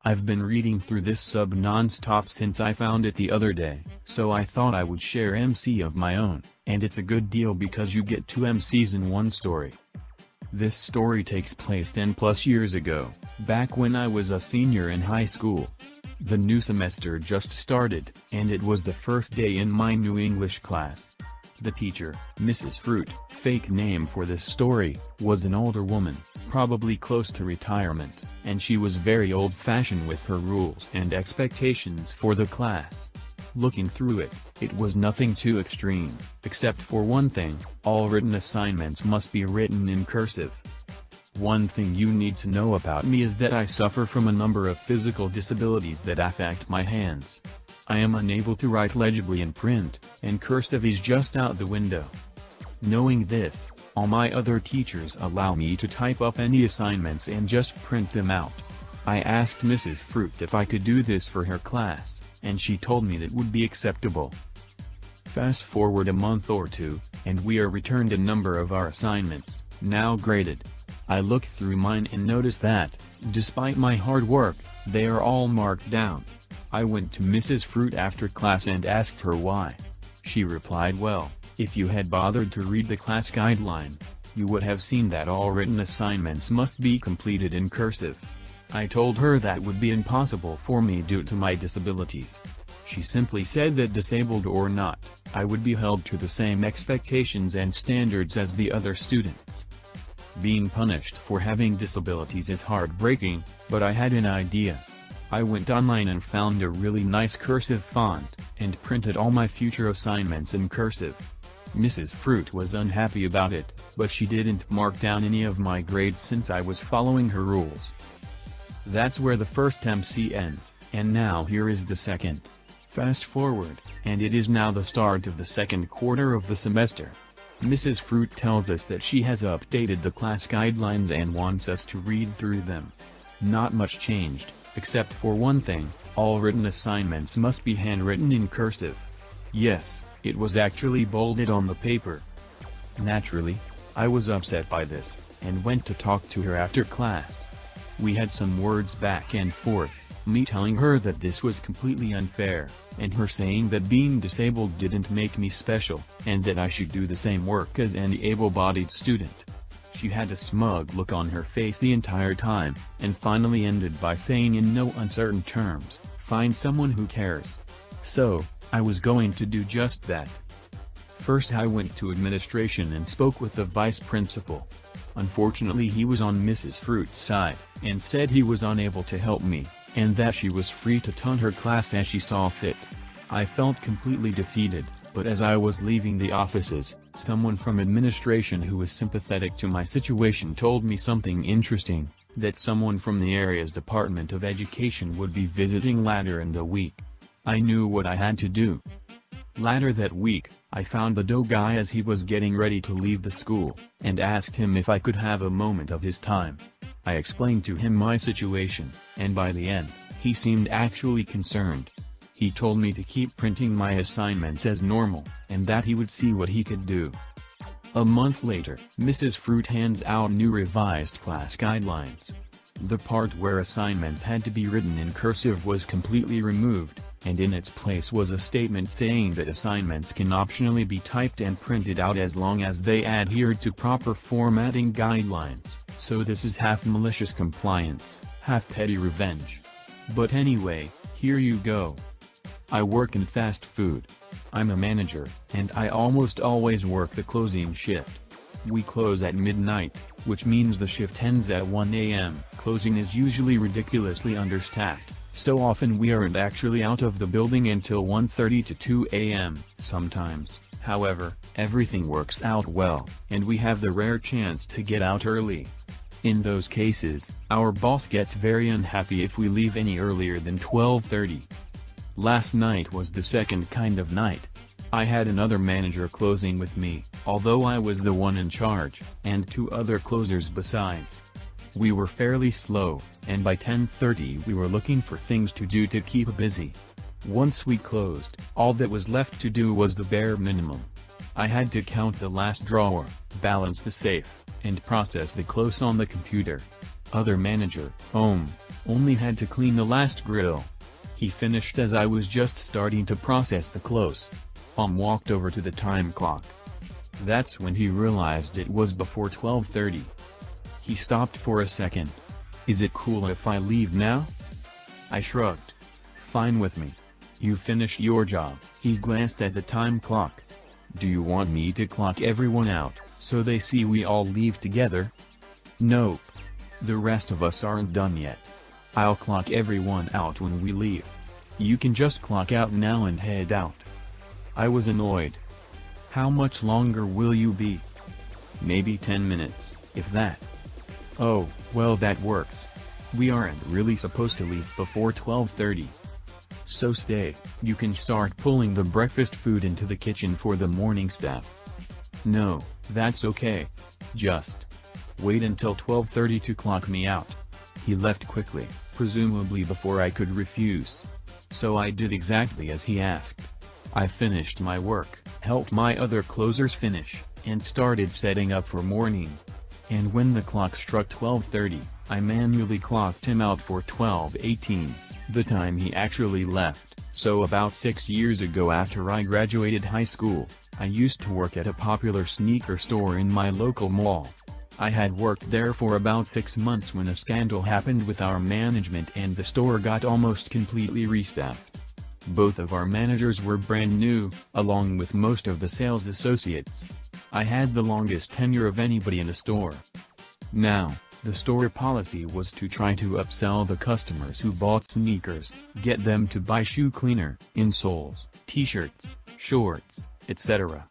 I've been reading through this sub non-stop since I found it the other day, so I thought I would share MC of my own, and it's a good deal because you get 2 MCs in one story. This story takes place 10+ years ago, back when I was a senior in high school. The new semester just started, and it was the first day in my new English class. The teacher, Mrs. Fruit, fake name for this story, was an older woman, probably close to retirement, and she was very old-fashioned with her rules and expectations for the class. Looking through it, it was nothing too extreme, except for one thing: all written assignments must be written in cursive. One thing you need to know about me is that I suffer from a number of physical disabilities that affect my hands. I am unable to write legibly in print, and cursive is just out the window. Knowing this, all my other teachers allow me to type up any assignments and just print them out. I asked Mrs. Fruit if I could do this for her class, and she told me that would be acceptable. Fast forward a month or two, and we are returned a number of our assignments, now graded. I looked through mine and noticed that, despite my hard work, they are all marked down. I went to Mrs. Fruit after class and asked her why. She replied, "Well, if you had bothered to read the class guidelines, you would have seen that all written assignments must be completed in cursive." I told her that would be impossible for me due to my disabilities. She simply said that disabled or not, I would be held to the same expectations and standards as the other students. Being punished for having disabilities is heartbreaking, but I had an idea. I went online and found a really nice cursive font, and printed all my future assignments in cursive. Mrs. Fruit was unhappy about it, but she didn't mark down any of my grades since I was following her rules. That's where the first MC ends, and now here is the second. Fast forward, and it is now the start of the second quarter of the semester. Mrs. Fruit tells us that she has updated the class guidelines and wants us to read through them. Not much changed, except for one thing: all written assignments must be handwritten in cursive. Yes, it was actually bolded on the paper. Naturally, I was upset by this, and went to talk to her after class. We had some words back and forth, me telling her that this was completely unfair, and her saying that being disabled didn't make me special, and that I should do the same work as any able-bodied student. She had a smug look on her face the entire time, and finally ended by saying in no uncertain terms, "Find someone who cares." So, I was going to do just that. First I went to administration and spoke with the vice principal. Unfortunately he was on Mrs. Fruit's side, and said he was unable to help me, and that she was free to tone her class as she saw fit. I felt completely defeated, but as I was leaving the offices, someone from administration who was sympathetic to my situation told me something interesting, that someone from the area's Department of Education would be visiting later in the week. I knew what I had to do. Later that week, I found the DO guy as he was getting ready to leave the school, and asked him if I could have a moment of his time. I explained to him my situation, and by the end, he seemed actually concerned. He told me to keep printing my assignments as normal, and that he would see what he could do. A month later, Mrs. Fruit hands out new revised class guidelines. The part where assignments had to be written in cursive was completely removed, and in its place was a statement saying that assignments can optionally be typed and printed out as long as they adhered to proper formatting guidelines. So this is half malicious compliance, half petty revenge. But anyway, here you go. I work in fast food. I'm a manager, and I almost always work the closing shift. We close at midnight, which means the shift ends at 1 a.m. Closing is usually ridiculously understaffed, so often we aren't actually out of the building until 1:30 to 2 a.m. Sometimes, however, everything works out well, and we have the rare chance to get out early. In those cases, our boss gets very unhappy if we leave any earlier than 12:30. Last night was the second kind of night. I had another manager closing with me, although I was the one in charge, and 2 other closers besides. We were fairly slow, and by 10:30 we were looking for things to do to keep busy. Once we closed, all that was left to do was the bare minimum. I had to count the last drawer, balance the safe, and process the close on the computer. Other manager, only had to clean the last grill. He finished as I was just starting to process the close. Walked over to the time clock. That's when he realized it was before 12:30. He stopped for a second. Is it cool if I leave now? I shrugged. Fine with me. You finished your job. He glanced at the time clock. Do you want me to clock everyone out, so they see we all leave together? Nope. The rest of us aren't done yet. I'll clock everyone out when we leave. You can just clock out now and head out. I was annoyed. How much longer will you be? Maybe 10 minutes, if that. Oh, well that works. We aren't really supposed to leave before 12:30. So stay, you can start pulling the breakfast food into the kitchen for the morning staff. No, that's okay. Just wait until 12:30 to clock me out. He left quickly, presumably before I could refuse. So I did exactly as he asked. I finished my work, helped my other closers finish, and started setting up for morning. And when the clock struck 12:30, I manually clocked him out for 12:18, the time he actually left. So about 6 years ago, after I graduated high school, I used to work at a popular sneaker store in my local mall. I had worked there for about 6 months when a scandal happened with our management and the store got almost completely restaffed. Both of our managers were brand new, along with most of the sales associates. I had the longest tenure of anybody in the store. Now, the store policy was to try to upsell the customers who bought sneakers, get them to buy shoe cleaner, insoles, t-shirts, shorts, etc.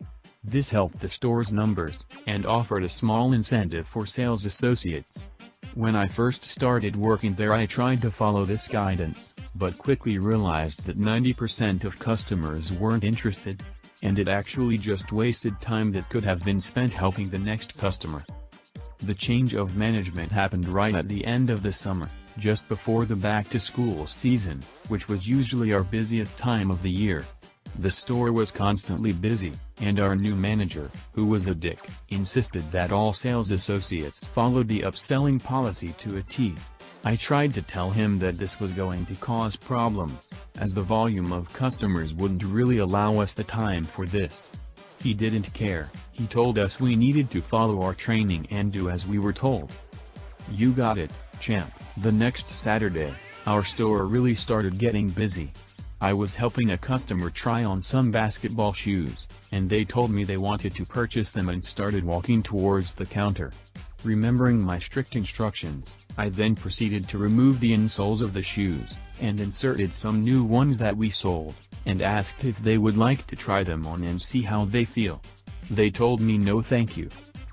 This helped the store's numbers, and offered a small incentive for sales associates. When I first started working there, I tried to follow this guidance, but quickly realized that 90% of customers weren't interested, and it actually just wasted time that could have been spent helping the next customer. The change of management happened right at the end of the summer, just before the back-to-school season, which was usually our busiest time of the year. The store was constantly busy, and our new manager, who was a dick, insisted that all sales associates followed the upselling policy to a T. I tried to tell him that this was going to cause problems, as the volume of customers wouldn't really allow us the time for this. He didn't care. He told us we needed to follow our training and do as we were told. You got it, champ. The next Saturday, our store really started getting busy. I was helping a customer try on some basketball shoes, and they told me they wanted to purchase them and started walking towards the counter. Remembering my strict instructions, I then proceeded to remove the insoles of the shoes, and inserted some new ones that we sold, and asked if they would like to try them on and see how they feel. They told me no thank you.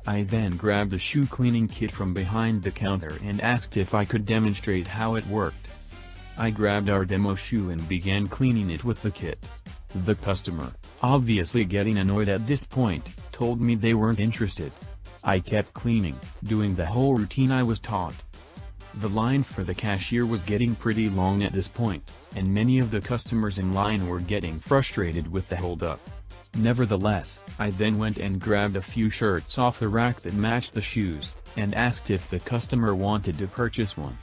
I then grabbed a shoe cleaning kit from behind the counter and asked if I could demonstrate how it worked. I grabbed our demo shoe and began cleaning it with the kit. The customer, obviously getting annoyed at this point, told me they weren't interested. I kept cleaning, doing the whole routine I was taught. The line for the cashier was getting pretty long at this point, and many of the customers in line were getting frustrated with the hold-up. Nevertheless, I then went and grabbed a few shirts off the rack that matched the shoes, and asked if the customer wanted to purchase one.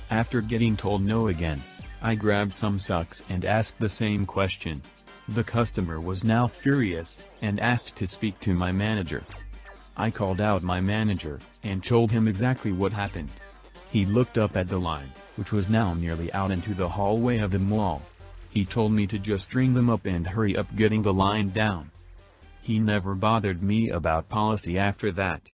After getting told no again, I grabbed some socks and asked the same question. The customer was now furious, and asked to speak to my manager. I called out my manager, and told him exactly what happened. He looked up at the line, which was now nearly out into the hallway of the mall. He told me to just string them up and hurry up getting the line down. He never bothered me about policy after that.